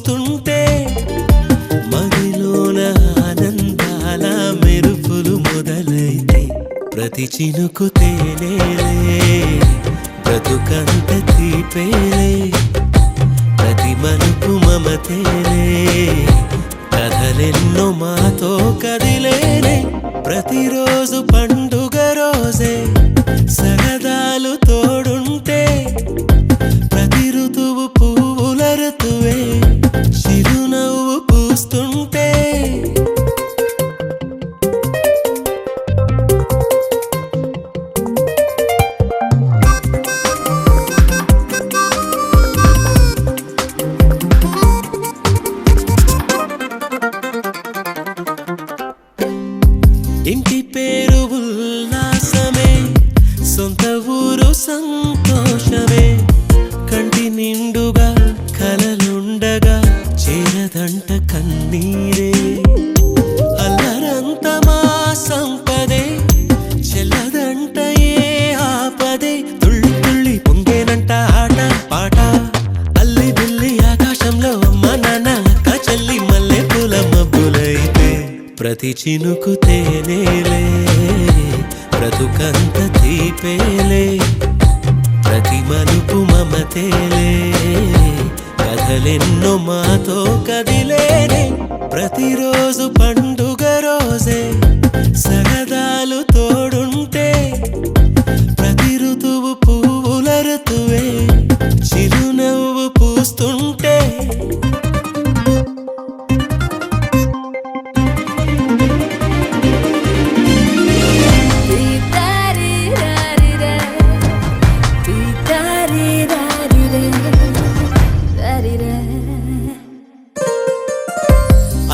చూస్తుంటే మదిలోన ఆనందాల మెరుపులు మొదలైతే ప్రతి చినుకు తేనేలే బ్రతుకంత తీపేలే ప్రతి మలుపు మమతేలే కథలెన్నో మాతో కదిలేనే ప్రతిరోజు పండుగ రోజే సరదాలు తోడుంటే ప్రతి ఋతువు పువ్వుల ఋతువే చిరునవ్వు పూస్తుంటే ఇంటి పేరు ఉల్లాసమే సొంత ఊరు సంతోషమే కంటి నిండుగా కలలుండగా చేరదంట కన్నీరే అల్లరంత మా సంపదే చెల్లదంట ఏ ఆపదే తుళ్ళి తుళ్ళి పొంగేనంట ఆట పాట అల్లి బిల్లి ఆకాశంలో అమ్మ నాన్న అక్క చెల్లి మల్లె పూల మబ్బులైతే ప్రతి చినుకు తేనేలే బ్రతుకంత తీపేలే ప్రతి మలుపు మమతేలే కథలెన్నో మాతో కదిలేనే ప్రతిరోజు పండుగ రోజే సరదాలు తోడుంటే ప్రతి ఋతువు పువ్వుల ఋతువే చిరునవ్వు పూస్తుంటే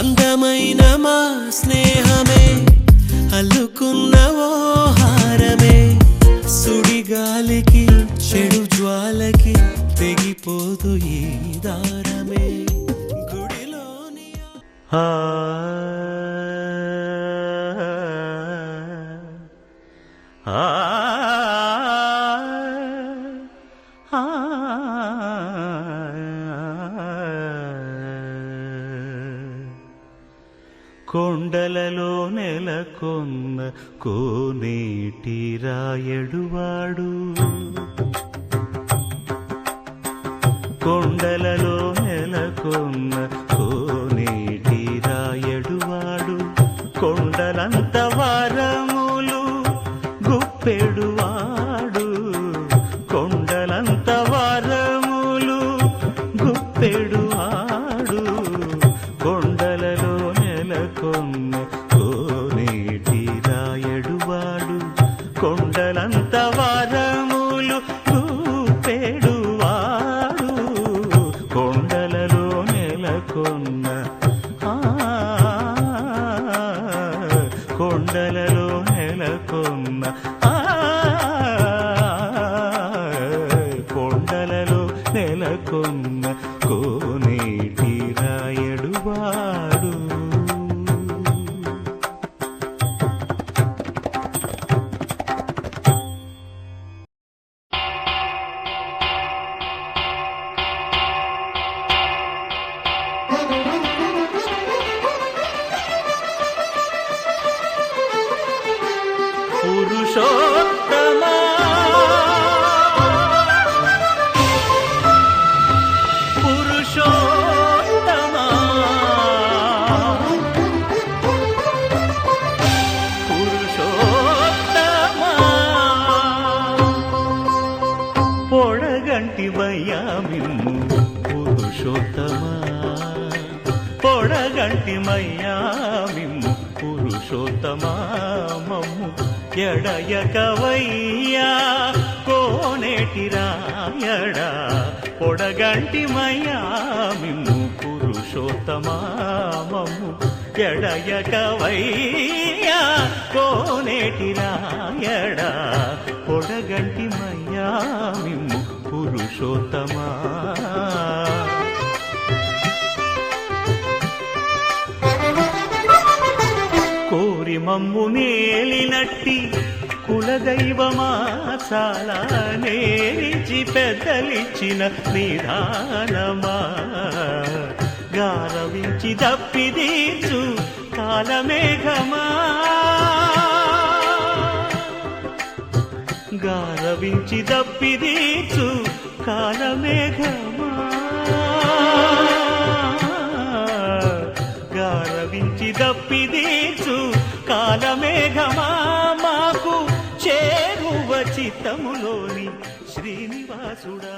అందమైన మా స్నేహమే అల్లుకున్న ఓ హారమే సుడిగాలికి చెడు జ్వాలకి తెగిపోదు ఈ దారమే గుడిలోని కొండలలో నెలకొన్న కోనేటి రాయడువాడు కొండలలో నెలకొన్న కోనేటి రాయడువాడు కొండలంత వారములు గుప్పెడువాడు కొండలంత వారములు గుప్పెడువాడు కొండలలో నెలకొన్న కోనేటి రాయడువాడు కొండలంత వారములు గుప్పెడువాడు కొండలలో నెలకొన్న కొండలలో నెలకొన్న కొండలలో నెలకొన్న కోనేటి రాయడువాడు పురుషోత్తమా పురుషోత్తమా పురుషోత్తమా పొడగంటి మయ్యామిమ్ము పురుషోత్తమా పొడగంటి మయ్యామిమ్ము పురుషోత్తమా మమ్ము ఎడయకవయ్యా కోనేటి రాయడా పొడగంటి మయ్యామిమ్ము పురుషోత్తమా మమ్ము ఎడయకవయ్యా కోనేటి రాయడా పొడగంటి మయ్యామిమ్ము పురుషోత్తమా కోరి మమ్ము నేలినట్టి కులదైవమా చాలా నేరిచి పెద్దలిచ్చిన నిదానమా గారవించి దప్పిదీర్చు కాలమేఘమా గారవించి దప్పిదీర్చు కాలమేఘమా గారవించి దప్పిదీర్చు కాలమేఘమా మాకు చేరువ చిత్తములోని శ్రీనివాసుడా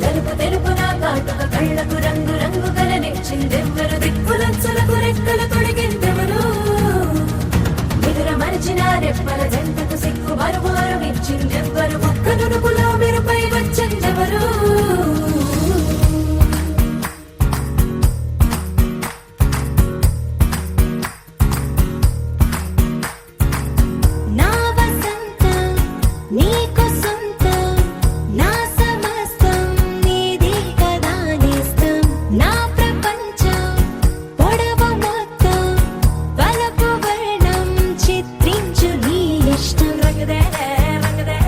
తెలుపు తెలుపున కాటుక కళ్ళకు రంగు రంగు కలనిచ్చిందెవ్వరు దిక్కులచ్చులకు రెక్కలు తొడిగిందెవరు నిదుర మరిచిన రెప్పల జంటకు సిగ్గు మరుమారు ఇచ్చిందెవ్వరు ఒక్క నునుపులో మెరుపై వచ్చిందెవరు నా వసంతం నీకు సొంతం నా సమస్తం నీది కదా నేస్తం నా ప్రపంచం పొడవు మొత్తం వలపు వర్ణం చిత్రించు నీ ఇష్టం Rang De Rang De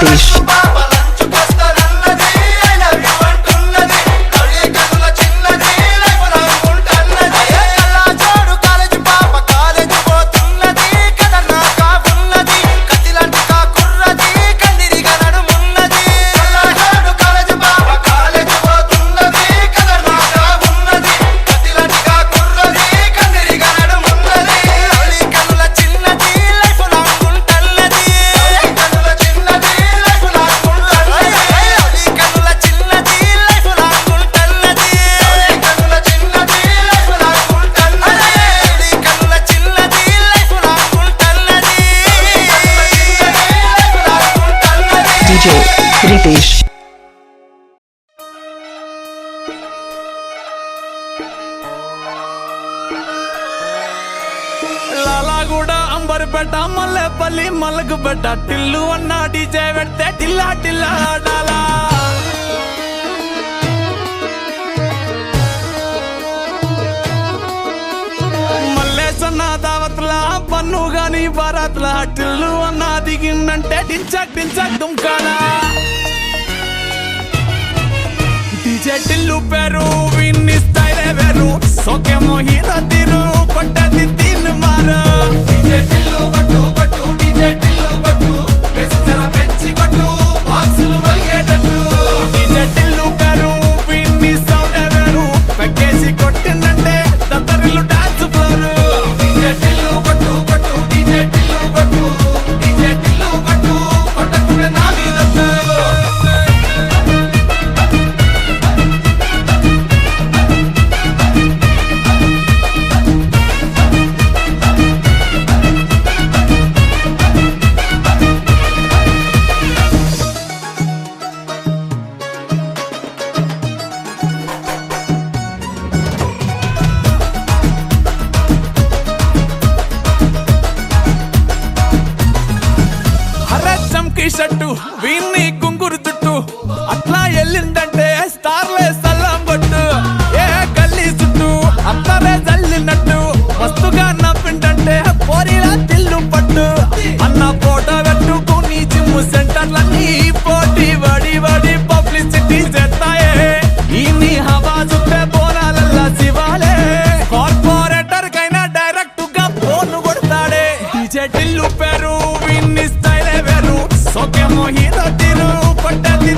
Ritesh. DJ Ritesh. Lalaguda Amberpet Mallepally Malakpet Tillu అన్న డీజే పెడితే టిల్లా టిల్లా ఆడాలా మల్లేసన్న దావత్ల పన్ను గాని బారాత్ల టిల్లు అన్న దిగిందంటే టించక్ టించక్ దుంకాలా డీజే టిల్లు పేరు విన్ని స్టైల్ వేరు సోకేమో హీరో తీరు కొట్టది తీన్ మారు డీజే టిల్లు కొట్టు కొట్టు డీజే టిల్లు కొట్టు బెస్సర పెంచి కొట్టు బాక్సులు వలిగేటట్టు డీజే టిల్లు పేరు విన్ని సౌండ్ వేరు పెక్కేసి కొట్టిందంటే దత్తరిల్లు డాన్స్ ఫ్లోర్ డీజే టిల్లు కొట్టు కొట్టు డీజే టిల్లు కొట్టు డీజే టిల్లు కొట్టు కొట్టకునే నా మీద షట్టు వీన్ని కుంగురు చుట్టూ అట్లా ఎల్లిందంటే స్టార్లే సల్లం కొట్టు ఏ గల్లీ చుట్టూ అత్తరే జల్లినట్టు మస్తుగా నవ్విందంటే పోరిలా తిల్లు పట్టు అన్న ఫోటో పెట్టుకుని జిమ్ సెంటర్లన్నీ పోటీ వడి వడి పబ్లిసిటీ చేస్తాయే ఈ హవా చుట్టే బోనాలల్లా శివాలే కార్పొరేటర్ కైనా డైరెక్ట్ గా ఫోన్ కొడతాడే డీజే టిల్లు పేరు విన్ని స్టైల్ వేరు సోకేమో హీరో తీరు కొట్టది